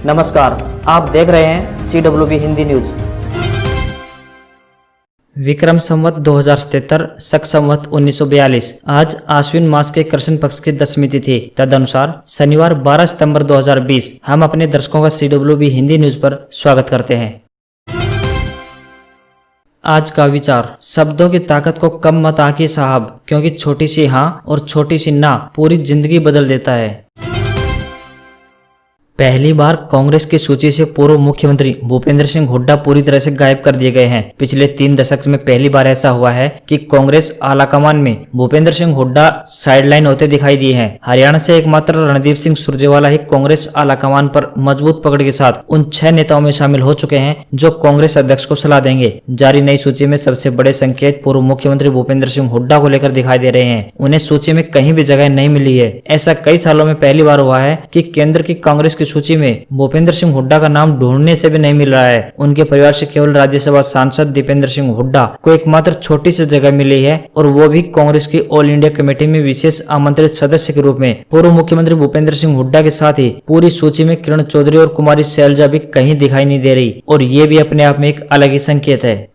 नमस्कार, आप देख रहे हैं CWB हिंदी न्यूज। विक्रम संवत 2077 शक संवत 1942। आज आश्विन मास के कृष्ण पक्ष की 10वीं तिथि। तदनुसार शनिवार 12 सितंबर 2020 हम अपने दर्शकों का CWB हिंदी न्यूज पर स्वागत करते हैं। आज का विचार, शब्दों की ताकत को कम मत आंकिए साहब, क्योंकि छोटी सी हाँ और छोटी सी ना पूरी जिंदगी बदल देता है। पहली बार कांग्रेस की सूची से पूर्व मुख्यमंत्री भूपेंद्र सिंह हुड्डा पूरी तरह से गायब कर दिए गए हैं। पिछले 3 दशक में पहली बार ऐसा हुआ है कि कांग्रेस आलाकमान में भूपेंद्र सिंह हुड्डा साइडलाइन होते दिखाई दिए हैं। हरियाणा से एकमात्र रणदीप सिंह सुरजेवाला ही कांग्रेस आलाकमान पर मजबूत पकड़ के साथ उन 6 नेताओं में शामिल हो चुके हैं जो कांग्रेस अध्यक्ष को सलाह देंगे। जारी नई सूची में सबसे बड़े संकेत पूर्व मुख्यमंत्री भूपेंद्र सिंह हुड्डा को लेकर दिखाई दे रहे हैं। उन्हें सूची में कहीं भी जगह नहीं मिली है। ऐसा कई सालों में पहली बार हुआ है कि केंद्र की कांग्रेस की सूची में भूपेंद्र सिंह हुड्डा का नाम ढूंढने से भी नहीं मिल रहा है। उनके परिवार से केवल राज्यसभा सांसद दीपेंद्र सिंह हुड्डा को एकमात्र छोटी सी जगह मिली है, और वो भी कांग्रेस की ऑल इंडिया कमेटी में विशेष आमंत्रित सदस्य के रूप में। पूर्व मुख्यमंत्री भूपेंद्र सिंह हुड्डा के साथ ही पूरी सूची में किरण चौधरी और कुमारी शैलजा भी कहीं दिखाई नहीं दे रही, और ये भी अपने आप में एक अलग ही संकेत है।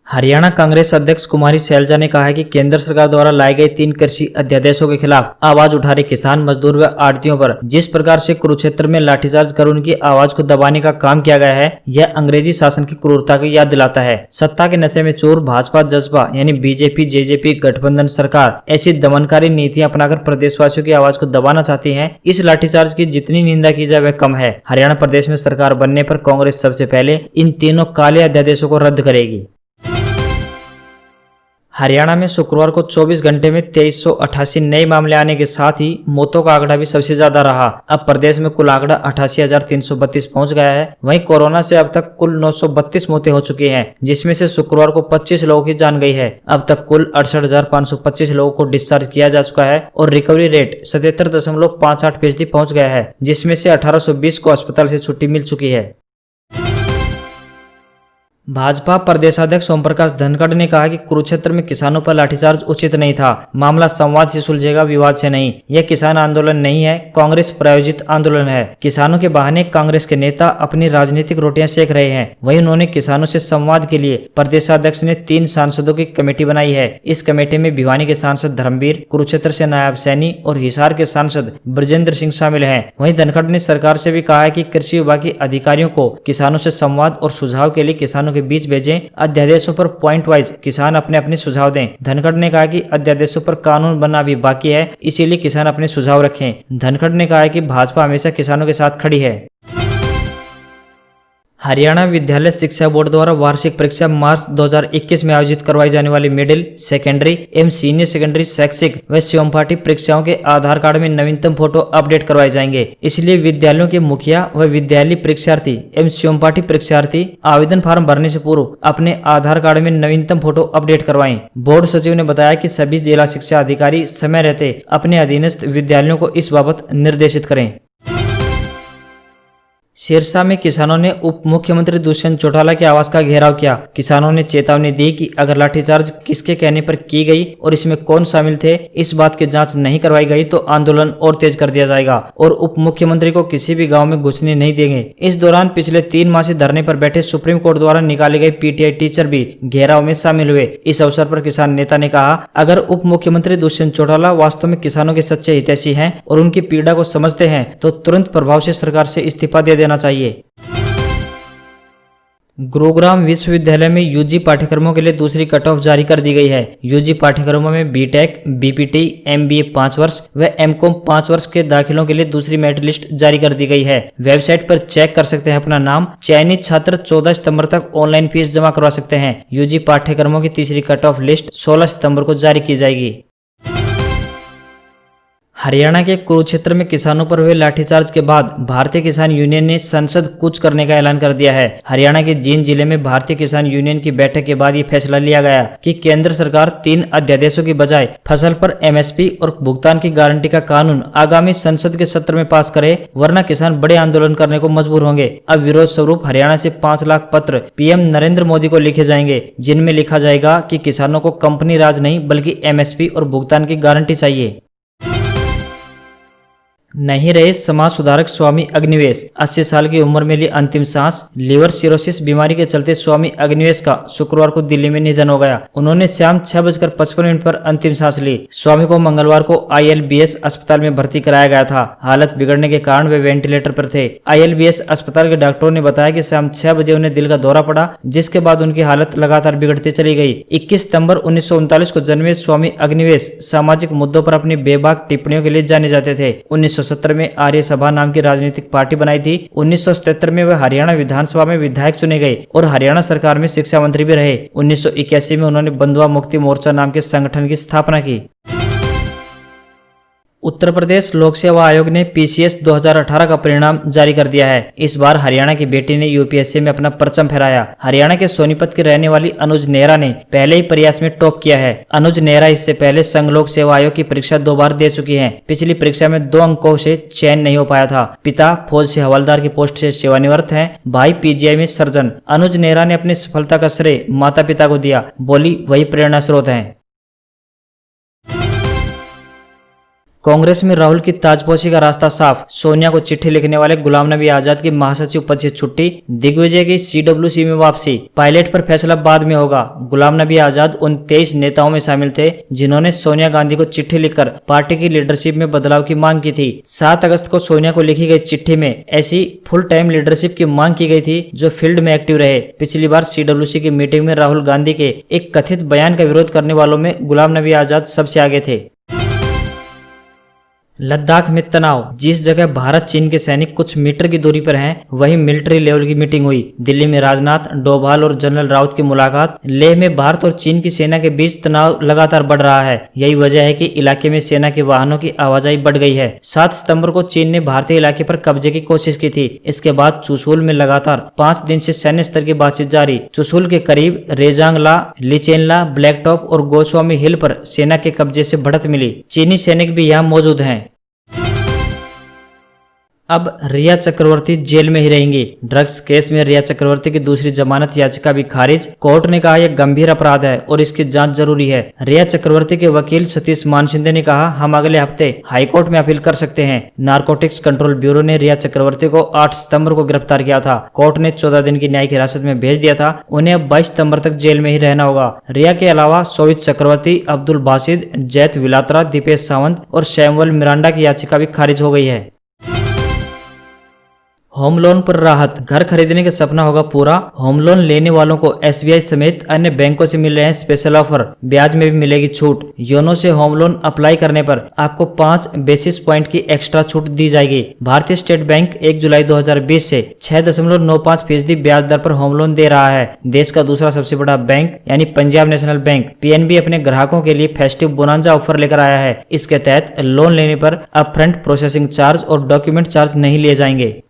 हरियाणा कांग्रेस अध्यक्ष कुमारी शैलजा ने कहा है कि केंद्र सरकार द्वारा लाए गए 3 कृषि अध्यादेशों के खिलाफ आवाज उठा रहे किसान, मजदूर व आड़तियों पर जिस प्रकार से कुरुक्षेत्र में लाठीचार्ज कर उनकी आवाज को दबाने का काम किया गया है, यह अंग्रेजी शासन की क्रूरता की याद दिलाता है। सत्ता के नशे में चूर भाजपा जज्बा यानी बीजेपी जेजेपी गठबंधन सरकार ऐसी दमनकारी नीतियां अपनाकर प्रदेशवासियों की आवाज को दबाना चाहती है। इस लाठीचार्ज की जितनी निंदा की जाए वह कम है। हरियाणा प्रदेश में सरकार बनने पर कांग्रेस सबसे पहले इन तीनों काले अध्यादेशों को रद्द करेगी। हरियाणा में शुक्रवार को 24 घंटे में 2388 नए मामले आने के साथ ही मौतों का आंकड़ा भी सबसे ज्यादा रहा। अब प्रदेश में कुल आंकड़ा 88,332 पहुंच गया है। वहीं कोरोना से अब तक कुल 932 मौतें हो चुकी हैं, जिसमें से शुक्रवार को 25 लोगों की जान गई है। अब तक कुल 68,525 लोगों को डिस्चार्ज किया जा चुका है और रिकवरी रेट 77.58% पहुंच गया है, जिसमें से 1820 को अस्पताल से छुट्टी मिल चुकी है। भाजपा प्रदेशाध्यक्ष ओम प्रकाश धनखड़ ने कहा कि कुरुक्षेत्र में किसानों पर लाठीचार्ज उचित नहीं था। मामला संवाद से सुलझेगा, विवाद से नहीं। यह किसान आंदोलन नहीं है, कांग्रेस प्रायोजित आंदोलन है। किसानों के बहाने कांग्रेस के नेता अपनी राजनीतिक रोटियां सेक रहे हैं। वहीं उन्होंने किसानों से संवाद के लिए प्रदेशाध्यक्ष ने 3 सांसदों की कमेटी बनाई है। इस कमेटी में भिवानी के सांसद धर्मवीर, कुरुक्षेत्र से नायब सैनी और हिसार के सांसद ब्रजेंद्र सिंह शामिल हैं। वहीं धनखड़ ने सरकार से भी कहा है कि कृषि विभाग के अधिकारियों को किसानों से संवाद और सुझाव के लिए किसानों के बीच भेजें। अध्यादेशों पर पॉइंट वाइज किसान अपने अपने सुझाव दें। धनखड़ ने कहा कि अध्यादेशों पर कानून बनना भी बाकी है, इसीलिए किसान अपने सुझाव रखें। धनखड़ ने कहा है कि भाजपा हमेशा किसानों के साथ खड़ी है। हरियाणा विद्यालय शिक्षा बोर्ड द्वारा वार्षिक परीक्षा मार्च 2021 में आयोजित करवाई जाने वाली मिडिल, सेकेंडरी एवं सीनियर सेकेंडरी शैक्षिक व शिवमपाठी परीक्षाओं के आधार कार्ड में नवीनतम फोटो अपडेट करवाए जाएंगे। इसलिए विद्यालयों के मुखिया व विद्यालय परीक्षार्थी एवं शिवमपाठी परीक्षार्थी आवेदन फॉर्म भरने से पूर्व अपने आधार कार्ड में नवीनतम फोटो अपडेट करवाएं। बोर्ड सचिव ने बताया कि सभी जिला शिक्षा अधिकारी समय रहते अपने अधीनस्थ विद्यालयों को इस बाबत निर्देशित करें। सिरसा में किसानों ने उप मुख्यमंत्री दुष्यंत चौटाला के आवास का घेराव किया। किसानों ने चेतावनी दी कि अगर लाठीचार्ज किसके कहने पर की गई और इसमें कौन शामिल थे, इस बात की जांच नहीं करवाई गई तो आंदोलन और तेज कर दिया जाएगा और उप मुख्यमंत्री को किसी भी गांव में घुसने नहीं देंगे। इस दौरान पिछले 3 माह से धरने पर बैठे सुप्रीम कोर्ट द्वारा निकाले गए पीटीआई टीचर भी घेराव में शामिल हुए। इस अवसर पर किसान नेता ने कहा, अगर उप मुख्यमंत्री दुष्यंत चौटाला वास्तव में किसानों के सच्चे हितैषी हैं और उनकी पीड़ा को समझते हैं तो तुरंत प्रभाव से सरकार से इस्तीफा दे देना चाहिए। गुरुग्राम विश्वविद्यालय में यूजी पाठ्यक्रमों के लिए दूसरी कट ऑफ जारी कर दी गई है। यूजी पाठ्यक्रमों में बीटेक, बीपीटी, एमबीए 5 वर्ष व एमकॉम 5 वर्ष के दाखिलों के लिए दूसरी मेरिट लिस्ट जारी कर दी गई है। वेबसाइट पर चेक कर सकते हैं अपना नाम। चयनित छात्र 14 सितंबर तक ऑनलाइन फीस जमा करवा सकते हैं। यूजी पाठ्यक्रमों की तीसरी कट ऑफ लिस्ट 16 सितंबर को जारी की जाएगी। हरियाणा के कुरुक्षेत्र में किसानों पर हुए लाठीचार्ज के बाद भारतीय किसान यूनियन ने संसद कूच करने का ऐलान कर दिया है। हरियाणा के जींद जिले में भारतीय किसान यूनियन की बैठक के बाद ये फैसला लिया गया कि केंद्र सरकार 3 अध्यादेशों की बजाय फसल पर एमएसपी और भुगतान की गारंटी का कानून आगामी संसद के सत्र में पास करे, वरना किसान बड़े आंदोलन करने को मजबूर होंगे। अब विरोध स्वरूप हरियाणा से 5 लाख पत्र पीएम नरेंद्र मोदी को लिखे जाएंगे, जिनमें लिखा जाएगा कि किसानों को कंपनी राज नहीं बल्कि एमएसपी और भुगतान की गारंटी चाहिए। नहीं रहे समाज सुधारक स्वामी अग्निवेश। 80 साल की उम्र में ली अंतिम सांस। लीवर सिरोसिस बीमारी के चलते स्वामी अग्निवेश का शुक्रवार को दिल्ली में निधन हो गया। उन्होंने शाम 6:55 पर अंतिम सांस ली। स्वामी को मंगलवार को ILBS अस्पताल में भर्ती कराया गया था। हालत बिगड़ने के कारण वे वेंटिलेटर पर थे। ILBS अस्पताल के डॉक्टरों ने बताया कि शाम 6 बजे उन्हें दिल का दौरा पड़ा, जिसके बाद उनकी हालत लगातार बिगड़ती चली गई। 21 सितंबर 1939 को जन्मे स्वामी अग्निवेश सामाजिक मुद्दों पर अपनी बेबाक टिप्पणियों के लिए जाने जाते थे। 1970 में आर्य सभा नाम की राजनीतिक पार्टी बनाई थी। 1977 में वे हरियाणा विधानसभा में विधायक चुने गए और हरियाणा सरकार में शिक्षा मंत्री भी रहे। 1981 में उन्होंने बंधुआ मुक्ति मोर्चा नाम के संगठन की स्थापना की। उत्तर प्रदेश लोक सेवा आयोग ने PCS 2018 का परिणाम जारी कर दिया है। इस बार हरियाणा की बेटी ने UPSC में अपना परचम फहराया। हरियाणा के सोनीपत की रहने वाली अनुज नेहरा ने पहले ही प्रयास में टॉप किया है। अनुज नेहरा इससे पहले संघ लोक सेवा आयोग की परीक्षा 2 बार दे चुकी हैं। पिछली परीक्षा में 2 अंकों से चयन नहीं हो पाया था। पिता फौज से हवलदार की पोस्ट से सेवानिवृत्त हैं, भाई PGI में सर्जन। अनुज नेहरा ने अपनी सफलता का श्रेय माता पिता को दिया, बोली वही प्रेरणा स्रोत हैं। कांग्रेस में राहुल की ताजपोशी का रास्ता साफ। सोनिया को चिट्ठी लिखने वाले गुलाम नबी आजाद की महासचिव पद से छुट्टी। दिग्विजय की CWC में वापसी। पायलट पर फैसला बाद में होगा। गुलाम नबी आजाद उन 23 नेताओं में शामिल थे जिन्होंने सोनिया गांधी को चिट्ठी लिखकर पार्टी की लीडरशिप में बदलाव की मांग की थी। 7 अगस्त को सोनिया को लिखी गई चिट्ठी में ऐसी फुल टाइम लीडरशिप की मांग की गई थी जो फील्ड में एक्टिव रहे। पिछली बार CWC की मीटिंग में राहुल गांधी के एक कथित बयान का विरोध करने वालों में गुलाम नबी आजाद सबसे आगे थे। लद्दाख में तनाव। जिस जगह भारत चीन के सैनिक कुछ मीटर की दूरी पर हैं, वहीं मिलिट्री लेवल की मीटिंग हुई। दिल्ली में राजनाथ, डोभाल और जनरल राउत की मुलाकात। लेह में भारत और चीन की सेना के बीच तनाव लगातार बढ़ रहा है। यही वजह है कि इलाके में सेना के वाहनों की आवाजाही बढ़ गई है। 7 सितंबर को चीन ने भारतीय इलाके पर कब्जे की कोशिश की थी। इसके बाद चुशूल में लगातार 5 दिन से सैन्य स्तर की बातचीत जारी। चुशूल के करीब रेजांगला, लिचेनला, ब्लैक टॉप और गोस्वामी हिल पर सेना के कब्जे से बढ़त मिली। चीनी सैनिक भी यहाँ मौजूद हैं। अब रिया चक्रवर्ती जेल में ही रहेंगी। ड्रग्स केस में रिया चक्रवर्ती की दूसरी जमानत याचिका भी खारिज। कोर्ट ने कहा यह गंभीर अपराध है और इसकी जांच जरूरी है। रिया चक्रवर्ती के वकील सतीश मानसिंधे ने कहा, हम अगले हफ्ते हाईकोर्ट में अपील कर सकते हैं। नारकोटिक्स कंट्रोल ब्यूरो ने रिया चक्रवर्ती को 8 सितंबर को गिरफ्तार किया था। कोर्ट ने 14 दिन की न्यायिक हिरासत में भेज दिया था। उन्हें अब 22 सितंबर तक जेल में ही रहना होगा। रिया के अलावा शोभित चक्रवर्ती, अब्दुल बासिद, जैत विलात्रा, दीपेश सावंत और सैमुअल मिरांडा की याचिका भी खारिज हो गई है। होम लोन पर राहत। घर खरीदने का सपना होगा पूरा। होम लोन लेने वालों को SBI समेत अन्य बैंकों से मिल रहे हैं स्पेशल ऑफर। ब्याज में भी मिलेगी छूट। योनो से होम लोन अप्लाई करने पर आपको 5 बेसिस पॉइंट की एक्स्ट्रा छूट दी जाएगी। भारतीय स्टेट बैंक 1 जुलाई 2020 से 6.95% ब्याज दर पर होम लोन दे रहा है। देश का दूसरा सबसे बड़ा बैंक यानी पंजाब नेशनल बैंक PNB अपने ग्राहकों के लिए फेस्टिव बोनांजा ऑफर लेकर आया है। इसके तहत लोन लेने पर अपफ्रंट प्रोसेसिंग चार्ज और डॉक्यूमेंट चार्ज नहीं लिए जाएंगे।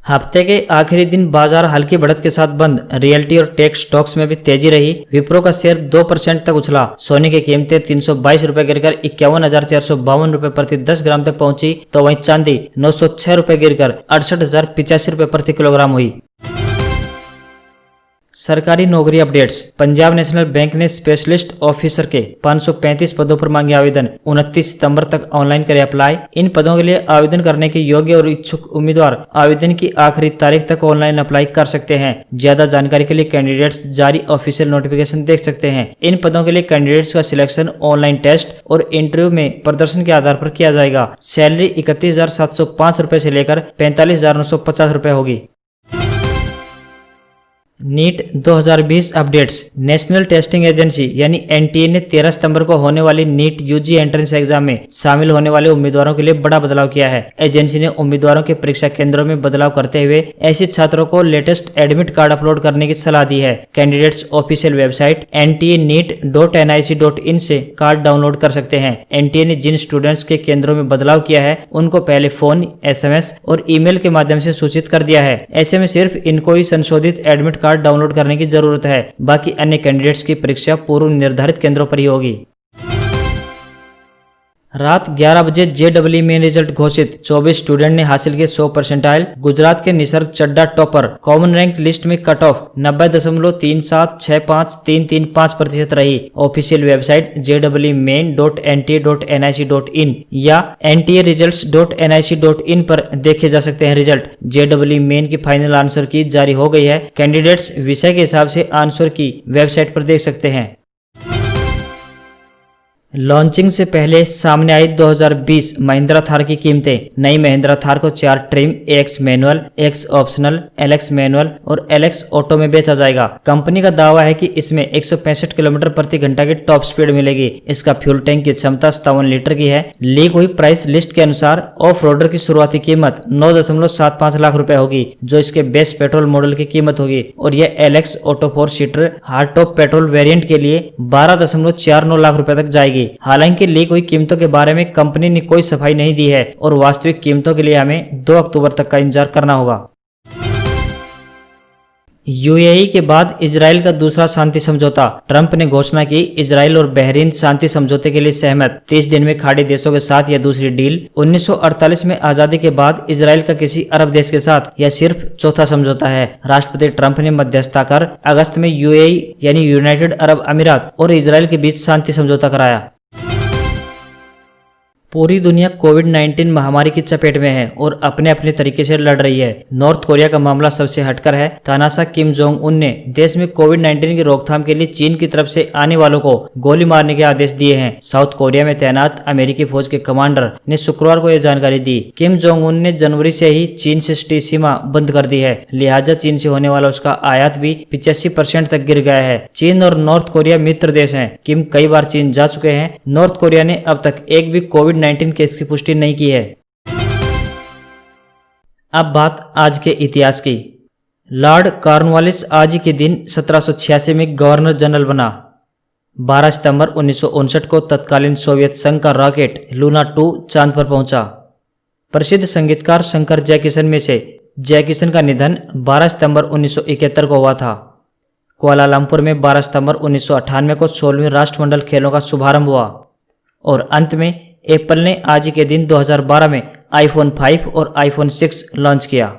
हफ्ते के आखिरी दिन बाजार हल्की बढ़त के साथ बंद। रियल्टी और टेक स्टॉक्स में भी तेजी रही। विप्रो का शेयर 2% तक उछला। सोने की कीमतें 322 रुपए गिरकर 51,452 रुपए प्रति 10 ग्राम तक पहुंची, तो वहीं चांदी 906 रुपए गिरकर 68,085 रुपए प्रति किलोग्राम हुई। सरकारी नौकरी अपडेट्स। पंजाब नेशनल बैंक ने स्पेशलिस्ट ऑफिसर के 535 पदों पर मांगे आवेदन। 29 सितंबर तक ऑनलाइन करें अप्लाई। इन पदों के लिए आवेदन करने के योग्य और इच्छुक उम्मीदवार आवेदन की आखिरी तारीख तक ऑनलाइन अप्लाई कर सकते हैं। ज्यादा जानकारी के लिए कैंडिडेट्स जारी ऑफिशियल नोटिफिकेशन देख सकते हैं। इन पदों के लिए कैंडिडेट्स का सिलेक्शन ऑनलाइन टेस्ट और इंटरव्यू में प्रदर्शन के आधार पर किया जाएगा। सैलरी 31,705 रुपए से लेकर 45,950 रुपए होगी। NEET 2020 updates. National Testing Agency यानी NTA ने 13 सितंबर को होने वाली नीट UG एंट्रेंस एग्जाम में शामिल होने वाले उम्मीदवारों के लिए बड़ा बदलाव किया है। एजेंसी ने उम्मीदवारों के परीक्षा केंद्रों में बदलाव करते हुए ऐसे छात्रों को लेटेस्ट एडमिट कार्ड अपलोड करने की सलाह दी है। कैंडिडेट्स ऑफिशियल वेबसाइट ntaneet.nic.in से कार्ड डाउनलोड कर सकते हैं। NTA ने जिन स्टूडेंट्स के केंद्रों में बदलाव किया है उनको पहले फोन, SMS और ईमेल के माध्यम से सूचित कर दिया है। ऐसे में सिर्फ इनको ही संशोधित एडमिट कार्ड डाउनलोड करने की जरूरत है। बाकी अन्य कैंडिडेट्स की परीक्षा पूर्व निर्धारित केंद्रों पर ही होगी। रात 11 बजे JEE मेन रिजल्ट घोषित, 24 स्टूडेंट ने हासिल किए 100%। गुजरात के निसर्ग चड्डा टॉपर। कॉमन रैंक लिस्ट में कट ऑफ 90.3765335% रही। ऑफिशियल वेबसाइट jeemain.nta.nic.in या ntaresults.nic.in पर देखे जा सकते हैं रिजल्ट। JEE मेन की फाइनल आंसर की जारी हो गई है। कैंडिडेट्स विषय के हिसाब से आंसर की वेबसाइट पर देख सकते हैं। लॉन्चिंग से पहले सामने आई 2020 महिंद्रा थार की कीमतें। नई महिंद्रा थार को 4 trim, x manual, x optional, LX manual और LX ऑटो में बेचा जाएगा। कंपनी का दावा है कि इसमें 165 किलोमीटर प्रति घंटा की टॉप स्पीड मिलेगी। इसका फ्यूल टैंक की क्षमता 57 लीटर की है। लीक हुई प्राइस लिस्ट के अनुसार ऑफ रोडर की शुरुआती कीमत 9.75 लाख रुपए होगी, जो इसके बेस्ट पेट्रोल मॉडल की कीमत होगी, और यह LX auto 4 seater hard top petrol variant के लिए 12.49 लाख रुपए तक जाएगी। हालांकि लीक हुई कीमतों के बारे में कंपनी ने कोई सफाई नहीं दी है और वास्तविक कीमतों के लिए हमें 2 अक्टूबर तक का इंतजार करना होगा। UAE के बाद इजराइल का दूसरा शांति समझौता। ट्रंप ने घोषणा की, इजराइल और बहरीन शांति समझौते के लिए सहमत। 30 दिन में खाड़ी देशों के साथ यह दूसरी डील। 1948 में आजादी के बाद इजराइल का किसी अरब देश के साथ यह सिर्फ चौथा समझौता है। राष्ट्रपति ट्रंप ने मध्यस्थता कर अगस्त में UAE यानी यूनाइटेड अरब अमीरात और इजराइल के बीच शांति समझौता कराया। पूरी दुनिया कोविड-19 महामारी की चपेट में है और अपने अपने तरीके से लड़ रही है। नॉर्थ कोरिया का मामला सबसे हटकर है। तानाशाह किम जोंग उन ने देश में कोविड-19 की रोकथाम के लिए चीन की तरफ से आने वालों को गोली मारने के आदेश दिए हैं। साउथ कोरिया में तैनात अमेरिकी फौज के कमांडर ने शुक्रवार को यह जानकारी दी। किम जोंग उन ने जनवरी से ही चीन से सटी सीमा बंद कर दी है, लिहाजा चीन से होने वाला उसका आयात भी 85% तक गिर गया है। चीन और नॉर्थ कोरिया मित्र देश हैं। किम कई बार चीन जा चुके हैं। नॉर्थ कोरिया ने अब तक एक भी कोविड-19 केस की पुष्टि नहीं की है। अब बात आज के इतिहास की। लॉर्ड कॉर्नवालिस आज ही के दिन 1786 में गवर्नर जनरल बना। 12 सितंबर 1959 को तत्कालीन सोवियत संघ का रॉकेट लूना 2 चांद पर पहुंचा। प्रसिद्ध संगीतकार शंकर जयकिशन में से जयकिशन का निधन 12 सितंबर 1971 को हुआ था। कुआलालंपुर में 12 सितंबर 1998 को 16वीं राष्ट्रमंडल खेलों का शुभारंभ हुआ। और अंत में एप्पल ने आज ही के दिन 2012 में iPhone 5 और iPhone 6 लॉन्च किया।